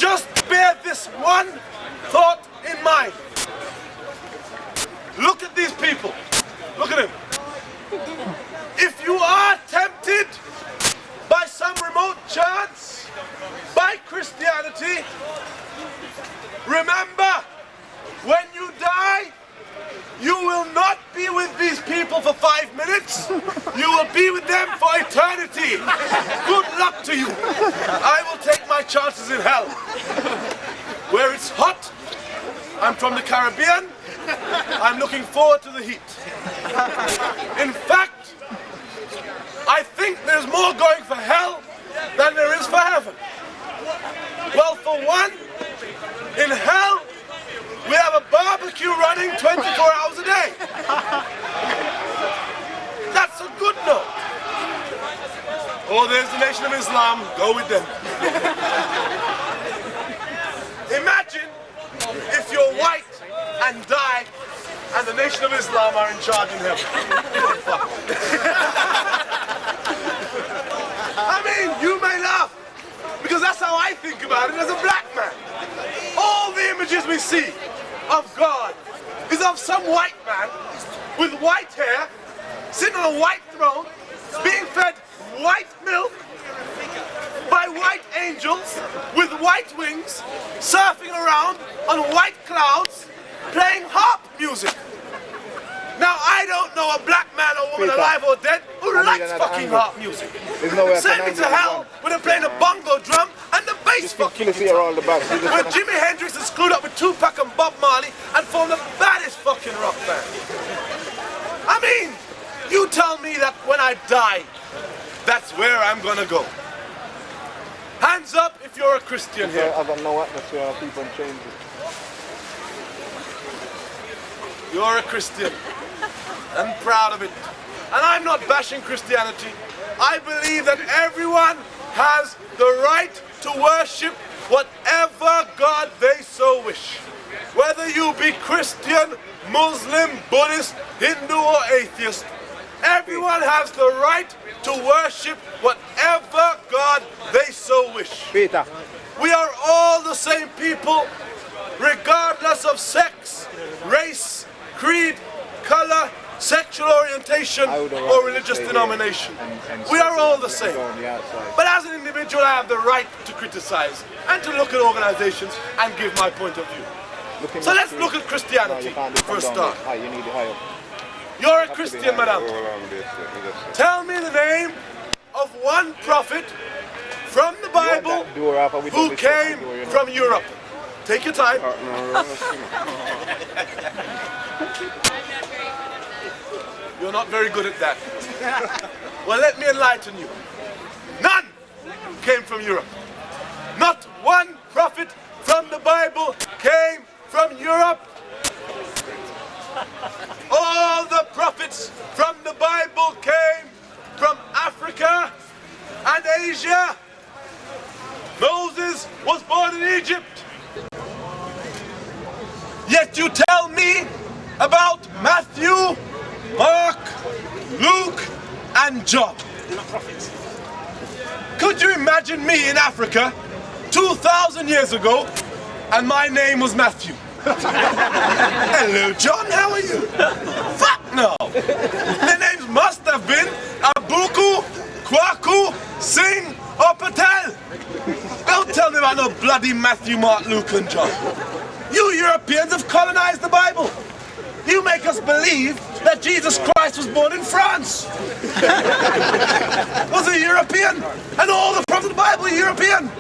Just bear this one thought in mind. Look at these people. Look at him. If you are tempted by some remote chance, by Christianity, remember, when you die, you will not be with these people for 5 minutes. You will be with them for eternity. Good luck to you. I will take my chances in hell, where it's hot. I'm from the Caribbean. I'm looking forward to the heat. In fact, I think there's more going for hell than there is for heaven. Well, for one, in hell, we have a barbecue running 24 hours a day. That's a good note. Oh, there's the Nation of Islam. Go with them. Imagine if you're white and die and the Nation of Islam are in charge in heaven. I mean, you may laugh, because that's how I think about it as a black man. All the images we see of God is of some white man with white hair, sitting on a white throne, being fed white milk by white angels with white wings, surfing around on white clouds, playing harp music. Now, I don't know a black man or woman, alive or dead, who likes fucking harp music. Send me to hell when they're playing a bongo drum and the bass fucking guitar. Where Jimi Hendrix is screwed up with Tupac and Bob Marley and formed the baddest fucking rock band. I mean, you tell me that when I die, that's where I'm gonna go. Hands up if you're a Christian here. I got no atmosphere, people change it. You're a Christian. I'm proud of it. And I'm not bashing Christianity. I believe that everyone has the right to worship whatever God they so wish. Whether you be Christian, Muslim, Buddhist, Hindu or atheist, everyone has the right to worship whatever God they so wish. Peter. We are all the same people, regardless of sex, race, creed, color, sexual orientation, or religious denomination. We are all the same. But as an individual, I have the right to criticize and to look at organizations and give my point of view. So let's look at Christianity for a start. You're a Christian, madam. Tell me the name of one prophet from the Bible who came from Europe. Take your time. You're not very good at that. Well, let me enlighten you. None came from Europe. Not one prophet from the Bible came from Europe. All the prophets from the Bible came from Africa and Asia. Moses was born in Egypt. Yet you tell me about Matthew, Mark, Luke, and John. Could you imagine me in Africa 2,000 years ago and my name was Matthew? Hello, John, how are you? Fuck no! Their names must have been Abuku, Kwaku, Singh, or Patel. Don't tell me about no bloody Matthew, Mark, Luke, and John. You Europeans have colonized the Bible. You make us believe that Jesus Christ was born in France. Was a European. And all the prophets of the Bible are European.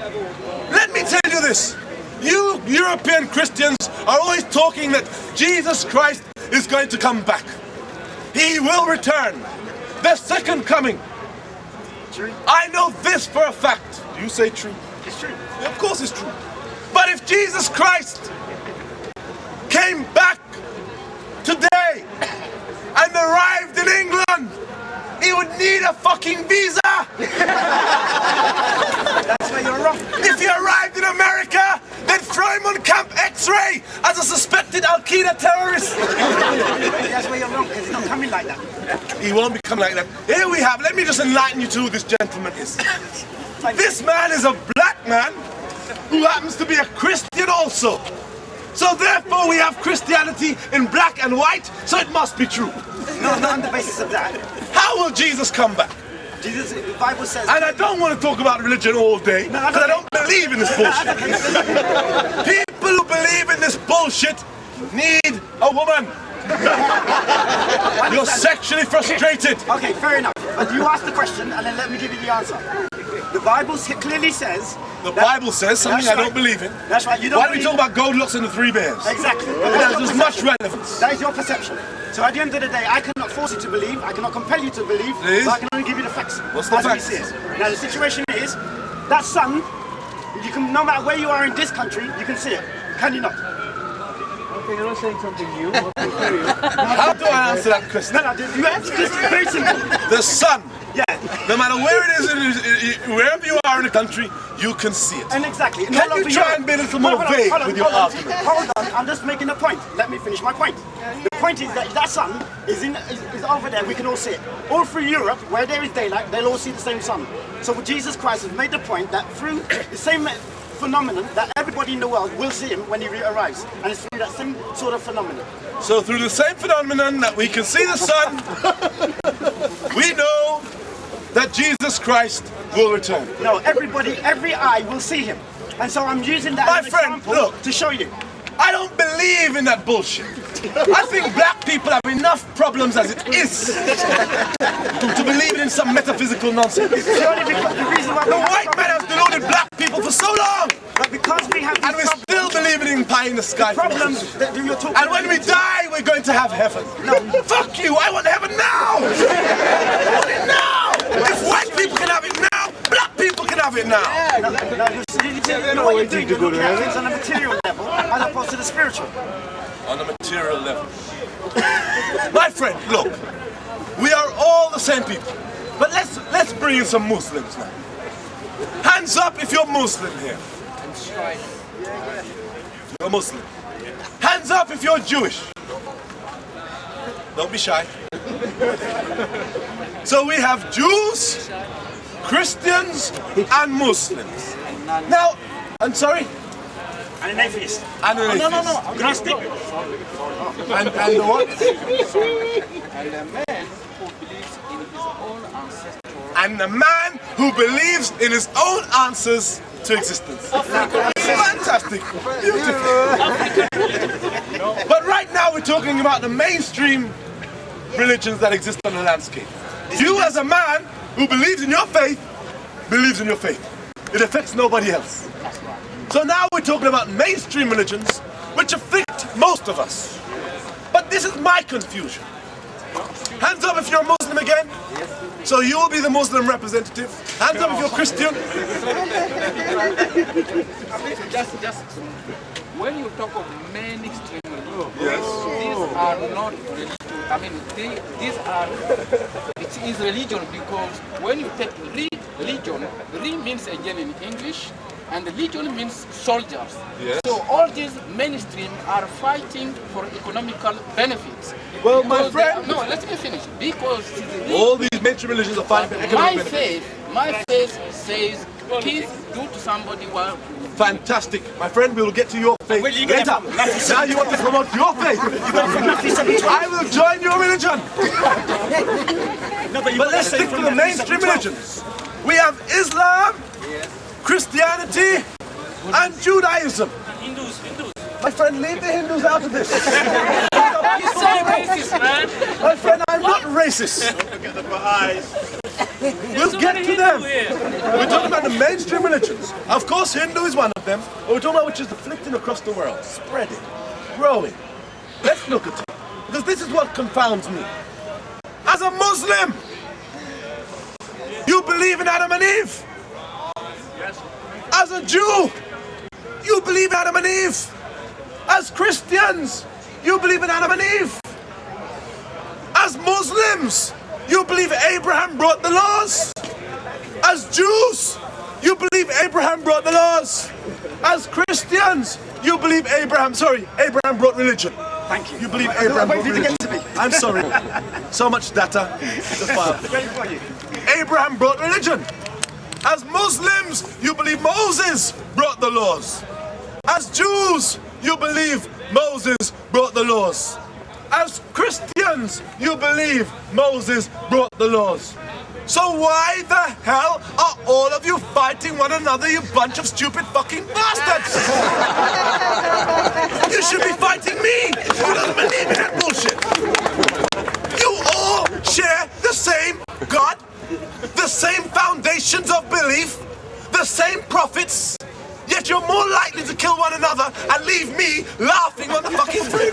Let me tell you this. You European Christians are always talking that Jesus Christ is going to come back. He will return. The second coming. True. I know this for a fact. You say true. It's true. Yeah, of course it's true. But if Jesus Christ came back today and arrived in England, he would need a fucking visa. That's where you're wrong. If he arrived in America, they'd throw him on Camp X-Ray as a suspected Al-Qaeda terrorist. That's where you're wrong. It's not coming like that. He won't be coming like that. Here we have, let me just enlighten you to who this gentleman is. This man is a black man who happens to be a Christian also. So therefore we have Christianity in black and white, so it must be true. No, not on the basis of that. How will Jesus come back? Jesus, the Bible says... And I don't want to talk about religion all day, because I don't believe in this bullshit. People who believe in this bullshit need a woman. You're sexually frustrated. Okay, fair enough. But you ask the question, and then let me give you the answer. The Bible clearly says... The Bible says something I don't believe in. That's right. You don't Why do we talk about Goldilocks and the Three Bears? Exactly. It has as much relevance. That is your perception. So at the end of the day, I cannot force you to believe, I cannot compel you to believe, Please? but I can only give you the facts. What's the as we facts? see it. Now the situation is, that sun, you can, no matter where you are in this country, you can see it. Can you not? Okay, you're not saying something new. How do I answer that question? No, you answer this very simple. The sun. Yeah. No matter where it is, wherever you are in the country, you can see it. And exactly. Can you try and be a little more vague with your argument? Hold on, I'm just making a point. Let me finish my point. The point is that sun is over there, we can all see it. All through Europe, where there is daylight, they'll all see the same sun. So Jesus Christ has made the point that through the same phenomenon that everybody in the world will see him when he arrives. And it's through that same sort of phenomenon. So through the same phenomenon that we can see the sun, we know that Jesus Christ will return. No, every eye will see him. And so I'm using that as an example look, to show you. I don't believe in that bullshit. I think black people have enough problems as it is to believe in some metaphysical nonsense. It's only because the reason why The white man has deluded black people for so long, but because we have and we're still believing in pie in the sky. problems that you're talking And when we die, we're going to have heaven. No, fuck you! I want heaven now. I want it now. If white people can have it now, black people can have it now. What you're doing, you're looking at things on a material level as opposed to the spiritual. On a material level. My friend, look, we are all the same people. But let's bring in some Muslims now. Hands up if you're Muslim here. You're Muslim. Hands up if you're Jewish. Don't be shy. So we have Jews, Christians, and Muslims. Now, I'm sorry? And an atheist. And an atheist. No. Agnostic. And the what? And a man who believes in his own ancestral. And the man who believes in his own answers to existence. Fantastic. Beautiful. But right now we're talking about the mainstream religions that exist on the landscape. You as a man who believes in your faith, believes in your faith. It affects nobody else. So now we're talking about mainstream religions which affect most of us. But this is my confusion. Hands up if you're a Muslim again. So you will be the Muslim representative. Hands up if you're Christian. Just when you talk of mainstream religion, Yes. these are not religion. I mean, these are. It is religion because when you take religion, re means again in English, and legion means soldiers. Yes. So all these mainstream are fighting for economical benefits. Well, my Because friend- no, let me finish. Because All these mainstream religions are fighting for economic benefits. my faith says, please do to somebody well. Fantastic. My friend, we will get to your faith later. Now you want to promote your faith. I will join your religion. But let's stick to the mainstream religions. We have Islam, Christianity, and Judaism. Hindus. My friend, leave the Hindus out of this. You're so racist, man. My friend, I'm not racist. We'll get to them. We're talking about the mainstream religions. Of course, Hindu is one of them. But we're talking about which is afflicting across the world, spreading, growing. Let's look at it. Because this is what confounds me. As a Muslim, you believe in Adam and Eve. As a Jew, you believe in Adam and Eve. As Christians, you believe in Adam and Eve. As Muslims, you believe Abraham brought the laws. As Jews, you believe Abraham brought the laws. As Christians, you believe Abraham brought religion. Thank you. You believe Abraham brought Wait till you religion. get to me. I'm sorry. So much data to file. Ready for you. Abraham brought religion. As Muslims, you believe Moses brought the laws. As Jews, you believe Moses brought the laws. As Christians, you believe Moses brought the laws. So why the hell are all of you fighting one another, you bunch of stupid fucking bastards? You should be fighting me, who doesn't believe in that bullshit. You all share the same God, the same foundations of belief, the same prophets, yet you're more likely to kill one another and leave me laughing on the fucking fringe.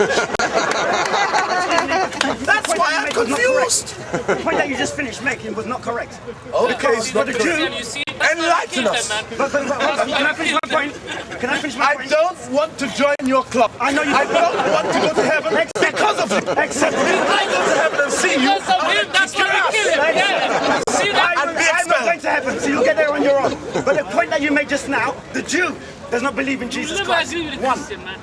That's why I'm confused. The point that you just finished making was not correct. Okay, it's not correct. You see, Enlighten us. But can I finish my point? Can I finish my I point? don't want to join your club. I know you I don't want to go to heaven because of you. Except If I go to heaven and see you, because of I'm him, gonna that's kick your why we kill ass. him. Yeah. See that? And be I'm not going expelled. to heaven, so you'll get there on your own. But the point that you made just now, the Jew does not believe in Jesus Never Christ. agree with the One. Christian, man.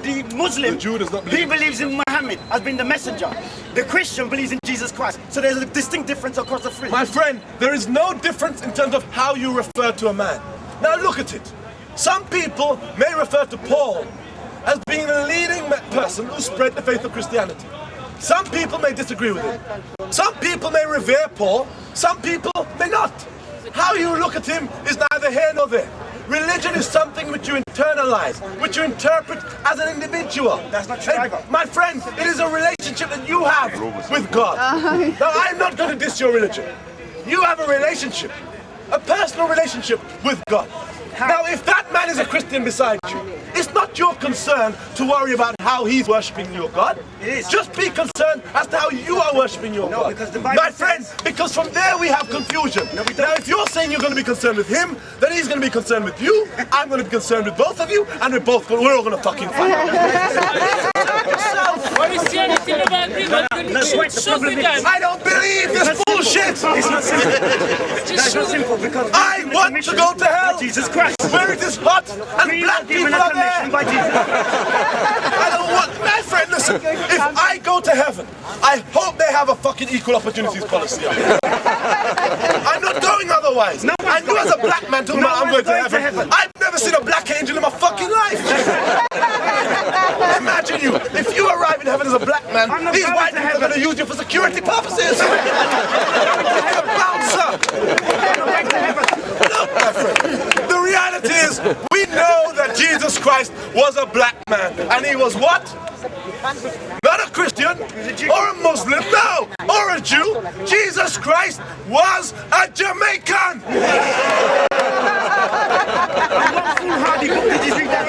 The Muslim, The Jew does not he believe. believes in Muhammad as being the messenger. The Christian believes in Jesus Christ. So there's a distinct difference across the three. My friend, there is no difference in terms of how you refer to a man. Now look at it. Some people may refer to Paul as being the leading person who spread the faith of Christianity. Some people may disagree with him. Some people may revere Paul. Some people may not. How you look at him is neither here nor there. Religion is something which you internalize, which you interpret as an individual. That's not true And, either. my friend, it is a relationship that you have with God. Now, I'm not going to diss your religion. You have a relationship, a personal relationship with God. Now, if that man is a Christian beside you, it's not your concern to worry about how he's worshipping your God. It is. Just be concerned as to how you are worshipping your God. because the Bible My friend, says- because from there we have confusion. No, we don't. Now, if you're saying you're going to be concerned with him, then he's going to be concerned with you, I'm going to be concerned with both of you, and we're all going to fucking fight. When you see anything about him, That's right, the shoot problem the is- guy. I don't believe this bullshit. It's not simple. Just That's not shoot him. simple because I want to go to hell. Jesus Christ. Where it is hot and We black are given people a are there. commission by Jesus. I don't want, my friend, listen, if I go to heaven, I hope they have a fucking equal opportunities policy. I'm not going otherwise. No one's I knew as a black man told me No I'm one's going to heaven. I've never seen a black angel in my fucking life. Imagine you, if you arrive in heaven as a black man, I'm not these going white to people are heaven. going to use you for security purposes. You're a bouncer. Look, my friend, the reality is we know that Jesus Christ was a black man, and he was what? Not a Christian or a Muslim, no, or a Jew. Jesus Christ was a Jamaican. What foolhardy book did you read that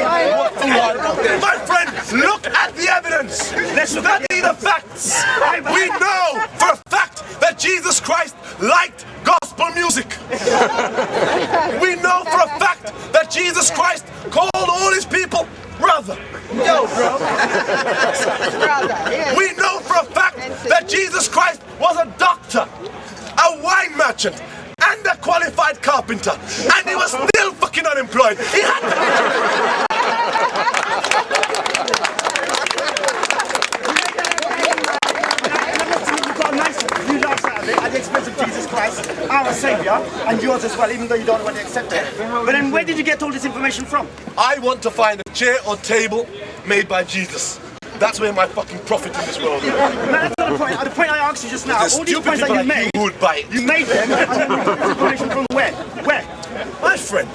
in? My friend, look at the evidence. Let's study the facts. We know for a fact that Jesus Christ liked gospel music. We know for a fact that Jesus Christ called all his people brother. Yo, bro. We know for a fact that Jesus Christ was a doctor, a wine merchant, and a qualified carpenter, and he was still fucking unemployed. He had You've got a nice few laughs out of it at the expense of Jesus Christ, our Saviour, and yours as well, even though you don't want to accept it. But then where did you get all this information from? I want to find a chair or table made by Jesus. That's where my fucking profit in this world is. No, that's not the point. The point I asked you just now, There's all these stupid points that people you like made, you who would buy it. you made them, and then you got this information from where? Where? My friend,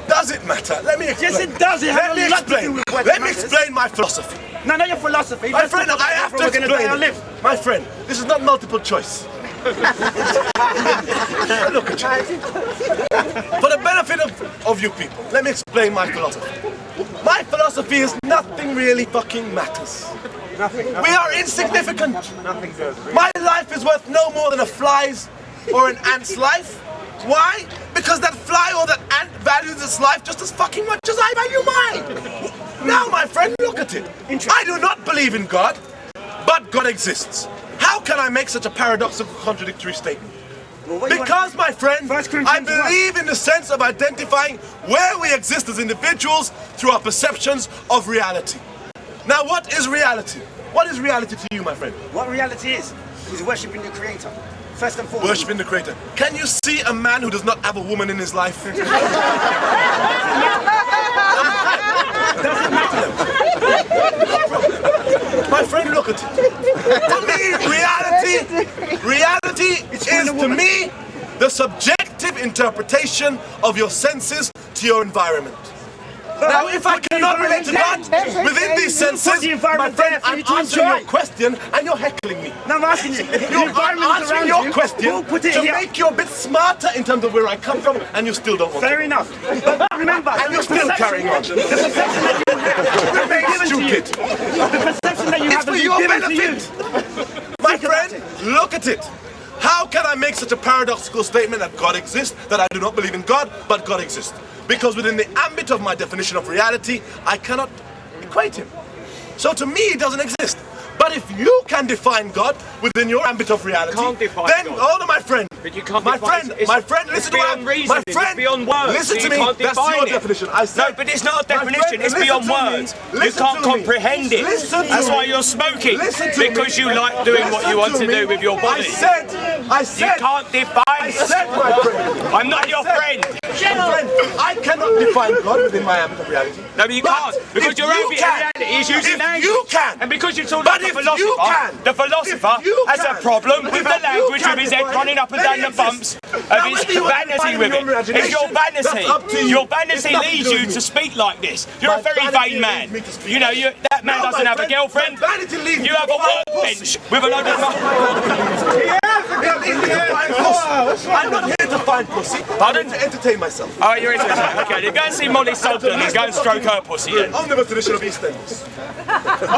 does it matter? Let me explain. Yes, it does. It has Let me a lot to do explain. with where Let it me matters. explain my philosophy. No, not your philosophy. My friend, I have to We're going to die explain or it. live. My friend, this is not multiple choice. Look at you. For the benefit of you people, let me explain my philosophy. My philosophy is nothing really fucking matters. We are insignificant. Nothing does. My life is worth no more than a fly's or an ant's life. Why? Because that fly or that ant values its life just as fucking much as I value mine. Now, my friend, look at it. I do not believe in God, but God exists. How can I make such a paradoxical, contradictory statement? Well, what do you want- Because, my friend, 1 Corinthians I believe in the sense of identifying where we exist as individuals through our perceptions of reality. Now, what is reality? What is reality to you, my friend? What reality is worshipping the Creator. first and foremost. Worshipping the Creator. Can you see a man who does not have a woman in his life? My friend, look at it. To me, reality is to me the subjective interpretation of your senses to your environment. Now, if I cannot relate to God within these senses, my friend, I'm answering your question and you're heckling me. Now I'm asking you. I'm answering your question to make you a bit smarter in terms of where I come from, and you still don't want Fair to. enough. But remember, And you're still carrying on. the perception that you have Remain given to you. stupid. The perception that you It's have for has your been given to you. benefit. My friend, look at it. How can I make such a paradoxical statement that God exists, that I do not believe in God, but God exists? Because within the ambit of my definition of reality, I cannot equate him. So to me, he doesn't exist. But if you can define God within your ambit of reality, can't define then, God. hold on, my friend. But you can't my define friend, it. my friend, listen to beyond what reason. my friend, It's beyond words. listen So to you me. can't That's define your it. definition. I said, No, but it's not a my definition, friend, it's listen beyond to me. words. You Listen can't to me. comprehend it. Listen to That's me. why you're smoking. Listen to me. Because you like doing what you want to do with your body. I said, You can't define I it. said, my friend. I'm not your friend. Friend, I cannot define God within my ambit of reality. No, but you can't. Because if your you ambit of can, reality is using if language. you can, And because you're talking but about the if you philosopher, can, the philosopher if you has a can, problem with if the you language can of his head define running up and it, down then the it bumps exists. of Now, his whether you want to vanity define with your it. It's your imagination, that's vanity. up to you. Your It's vanity nothing leads to do you with to me. speak like this. You're My a very vanity vain man. leads me to speak. You know, that man No, doesn't my have a friend, girlfriend. my vanity leads me You have to a find workbench with a load of... I'm not here to find pussy. Pardon? I'm here to entertain myself. Oh, you're interested. Okay, then go and see Molly Sultan and go and stroke her pussy then. I'm the tradition of EastEnders.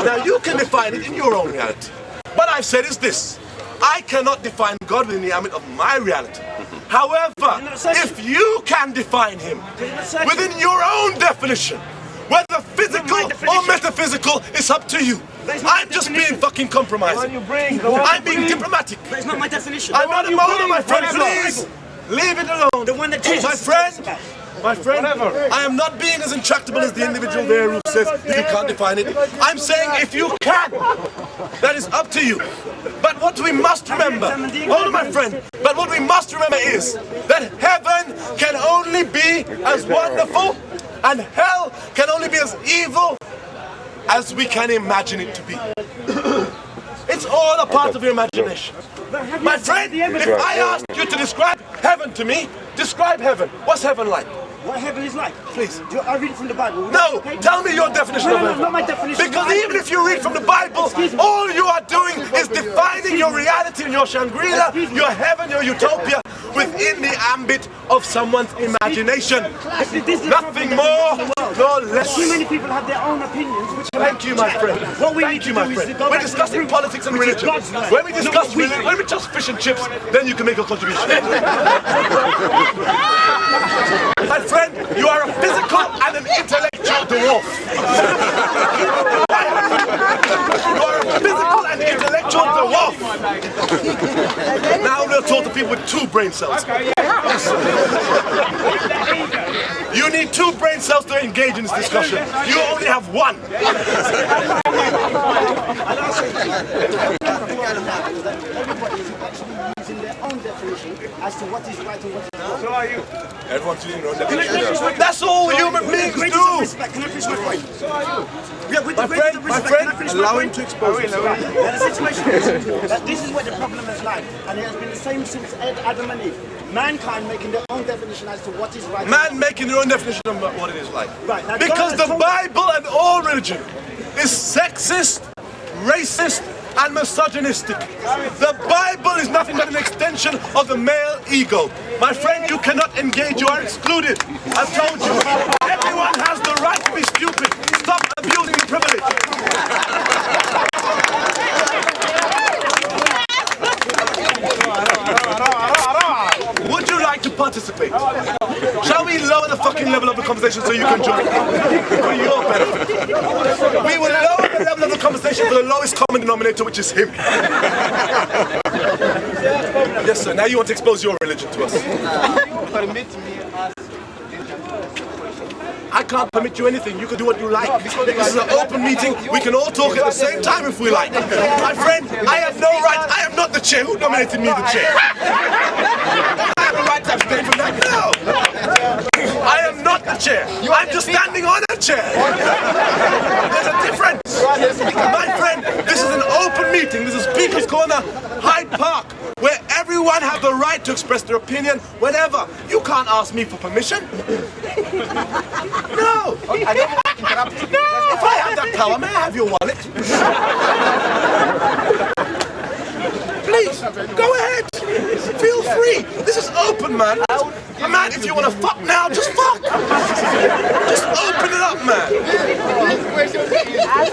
Now you can define it in your own reality. What I've said is this. I cannot define God within the ambit of my reality. However, if you can define him within your own definition, whether physical or metaphysical, it's up to you. I'm just being fucking compromising. I'm being diplomatic. But it's not my definition. I'm not a model, my friend, please. Leave it alone. The one that Jesus My friend, talks about. my friend, I am not being as intractable as the individual there who says you can't define it. I'm saying if you can, that is up to you. But what we must remember, hold on my friend, but what we must remember is that heaven can only be as wonderful and hell can only be as evil as we can imagine it to be. It's all a part of your imagination. My friend, if I asked you to describe heaven to me, describe heaven. What's heaven like? What heaven is like? Please. I read it from the Bible. No, tell me your definition of heaven. Not my definition. Because even if you read from the Bible, all you are doing is defining your reality and your Shangri-La, your heaven, your utopia within the ambit of someone's imagination. Nothing more nor less. Too many people have their own opinions. Which Thank you, my friend. What we need Thank to you, my do is friend. to go We're back to the discussing root, politics and which is religion. God's word. When we discuss Not what we religion, think. when we just fish and chips, then you can make a contribution. My friend, you are a physical and an intellectual dwarf. You are a physical and intellectual dwarf. Now we'll talk to people with 2 brain cells. You need 2 brain cells to engage in this discussion. You only have 1. everybody is actually using their own definition as to what is right and what is wrong. So are you. Everyone's using their own definition. That's all human beings Greatest do. of respect. Can I finish my point? Yeah, with My the greatest friend, of my respect, friend, can I finish my allow him point? to expose himself. Now the situation is that this is where the problem has lied, and it has been the same since Adam and Eve. Mankind making their own definition as to what is right. Man making their own definition of what it is like. Right, now Because God has the told- Bible and all religion is sexist, racist, and misogynistic. The Bible is nothing but an extension of the male ego. My friend, you cannot engage, you are excluded. I've told you. Everyone has the right to be stupid. Stop abusing privilege. Would you like to participate? Shall we lower the fucking level of the conversation so you can join? For your benefit. We will lower the level of the conversation for the lowest common denominator, which is him. Yes, sir. Now you want to expose your religion to us. Permit me ask. I can't permit you anything. You can do what you like. This is an open meeting. We can all talk at the same time if we like. My friend, I have no right. I am not the chair. Who nominated me the chair? I have a right to abstain from that. No. I am not the chair. I'm just standing on a chair. There's a difference. My friend, this is an open meeting. This is Speaker's Corner, Hyde Park, where everyone has the right to express their opinion whenever. You can't ask me for permission. No. I don't want to interrupt you. If I have that power, may I have your wallet? Please, go ahead. Feel free. This is open, man. Man, if you want to fuck now, just fuck. Just open it up, man.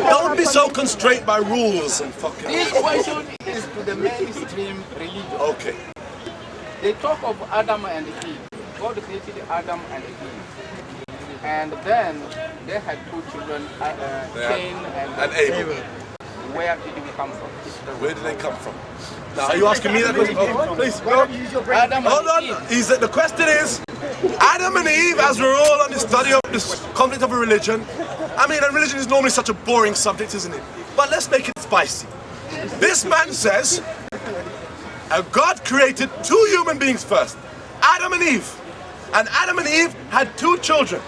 Don't be so constrained by rules and fucking... This question is to the mainstream religion. Okay. They talk of Adam and Eve. God created Adam and Eve. And then they had two children, Cain And Abel. Where did we come from? Where did they come from? Now, are you asking me that question? Oh, please, go. Adam Hold and on. Eve. The question is, Adam and Eve, as we're all on the study of this conflict of a religion, I mean, and religion is normally such a boring subject, isn't it? But let's make it spicy. This man says, God created two human beings first, Adam and Eve. And Adam and Eve had two children,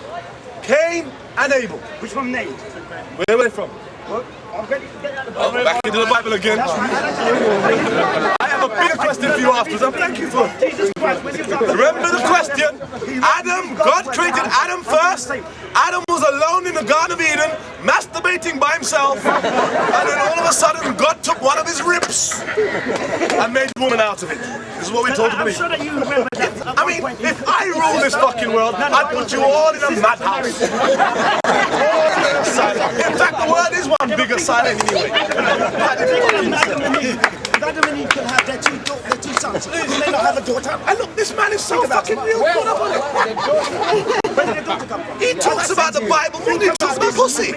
Cain and Abel. Which one named? Where were they from? I'm going to get out of the Oh, back into the Bible again. I have a bigger question for you afterwards. And thank you for. Remember the question? God created Adam first. Adam was alone in the Garden of Eden, masturbating by himself. And then all of a sudden, God took one of his ribs and made a woman out of it. This is what we're talking I'm about. sure that you remember that. I mean, if I rule this fucking world, I'd put you all in a madhouse. In fact, the world is one big asylum anyway. Adam and Eve can have their two sons. They not have a daughter. And look, this man is so fucking real caught up on it. Where did their daughter come from? He talks about the Bible more than he talks about pussy.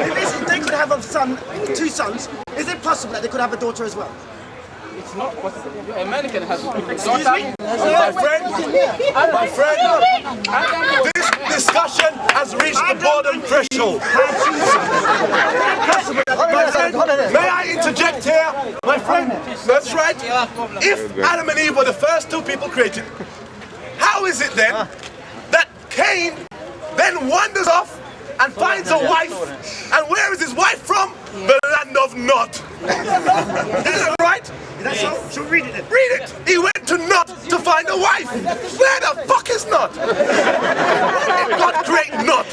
If they could have a son, two sons, is it possible that they could have a daughter as well? It's not possible. A man can have Excuse me? My friend, this discussion has reached the boredom threshold. My friend, may I interject here? My friend, that's right. If Adam and Eve were the first two people created, how is it then that Cain then wanders off and finds a wife? And where is his wife from? The land of Nod. Isn't that right? That's so. Should we read it then? Read it! He went to Nod to find a wife! Where the fuck is Nod? God create Nod!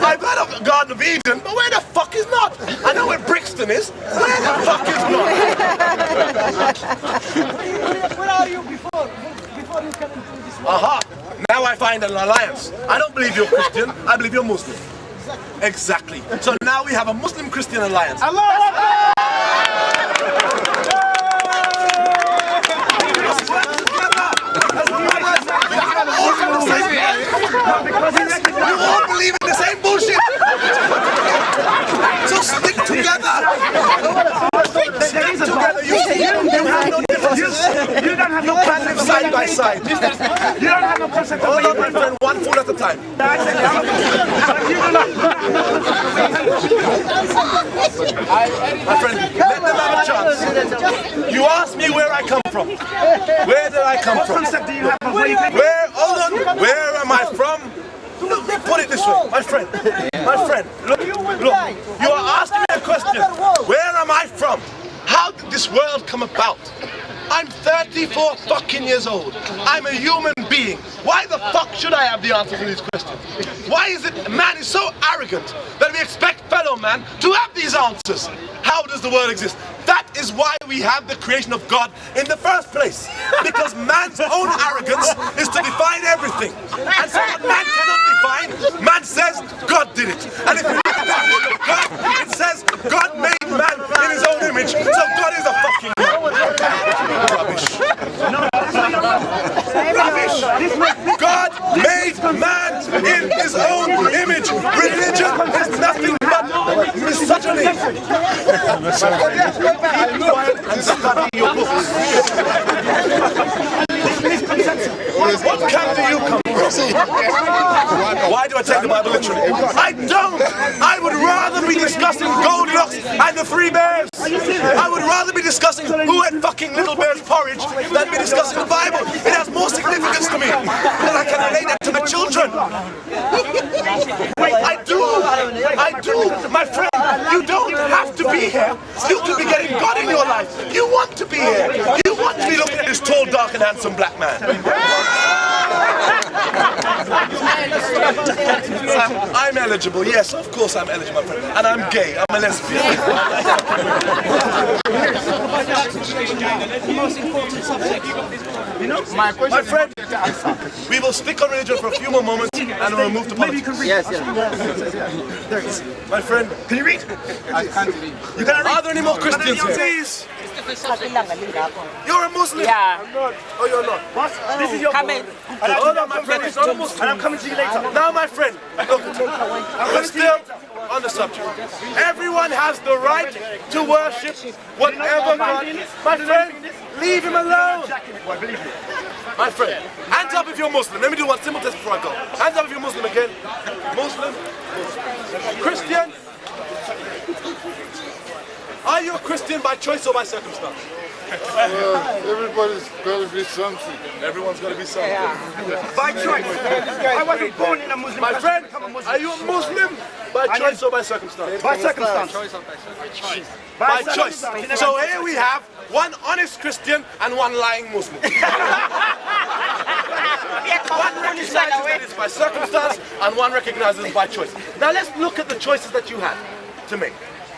I've heard of the Garden of Eden, but where the fuck is Nod? I know where Brixton is. Where the fuck is Nod? Where are you before you came into this world? Aha! Now I find an alliance. I don't believe you're Christian, I believe you're Muslim. Exactly. So now we have a Muslim-Christian alliance. You all believe in the same bullshit. So stick together. Stick together. You have no differences. You don't have no You can live side by side. You don't have no concept of Hold on, my friend. One food at a time. My friend, let them have a chance. You asked me where I come from. Where did I come from? concept do you have of where you came Where, hold on, where am I from? Look, put it this way, my friend, look, you are asking me a question. Where am I from? How did this world come about? I'm 34 fucking years old. I'm a human being. Why the fuck should I have the answer to these questions? Why is it man is so arrogant that we expect fellow man to have these answers? How does the world exist? That is why we have the creation of God in the first place. Because man's own arrogance is to define everything. And so what man cannot define, man says God did it. And if you look at the creation of God, it says God made man in his own image. So God is a fucking man. Rubbish. Rubbish. God made man in his own image. Religion is nothing but misogyny. And study your books. What camp do you come from? Why do I take the Bible literally? I don't! I would rather be discussing Goldilocks and the Three Bears! I would rather be discussing who ate fucking Little Bear's porridge than be discussing the Bible! It has more significance to me because I can relate that to my children! I do! My friend, you don't have to be here! You could be getting God in your life! You want to be here! You want to be looking at this tall, dark and handsome black man! I'm eligible, yes, of course I'm eligible, my friend. And I'm gay, I'm a lesbian. My friend, we will stick on religion for a few more moments and we'll move to politics. Yes. There it is. My friend, can you read? I can't read. You can read? Are there any more Christians here? Please. You're a Muslim? Yeah. I'm not. Oh, you're not. What? This is your Come Hold on, my friend, it's not a Muslim. And I'm coming to you later. Now, my friend, look, we're still on the subject. Everyone has the right to worship whatever God. My friend, leave him alone. My friend, hands up if you're Muslim. Let me do one simple test before I go. Hands up if you're Muslim again. Muslim. Christian. Are you a Christian by choice or by circumstance? Everybody's got to be something. Everyone's got to be something. By choice. I wasn't born in a Muslim. My friend, are you a Muslim by choice or by circumstance? By circumstance. By choice. So here we have one honest Christian and one lying Muslim. One recognizes that it's by circumstance and one recognizes it's by choice. Now let's look at the choices that you had to make.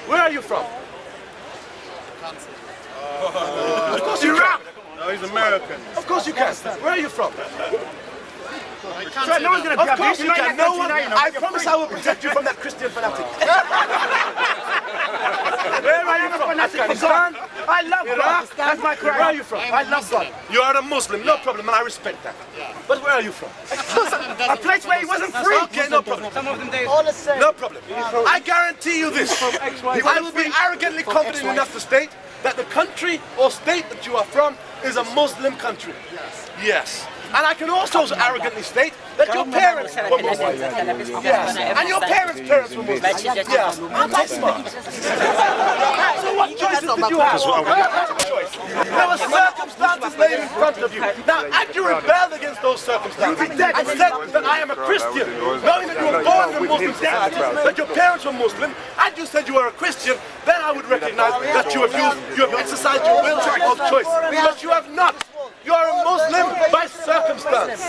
Where are you from? Of course you can. No, he's American. Of course you can. Where are you from? No one's going to Of course you can. No one. I promise I will protect you from that Christian fanatic. Where are you from? Afghanistan? I love God. That's my cry. Where are you from? I love God. You are a Muslim, no problem, and I respect that. But where are you from? A place where he wasn't free. Okay, no problem. Some of them they all the same. No problem. I guarantee you this. I will be arrogantly confident enough to state that the country or state that you are from is a Muslim country. Yes. And I can also arrogantly state that your parents were Muslims. Yes. And your parents' parents were Muslims. Yes. Aren't I smart? So what choices did you have? There were circumstances laid in front of you. Now, had you rebelled against those circumstances and said that I am a Christian, knowing that you were born in a Muslim society, that your parents were Muslim, and you said you were a Christian, then I would recognize that you have exercised your will of choice. But you have not. You are a Muslim by circumstance.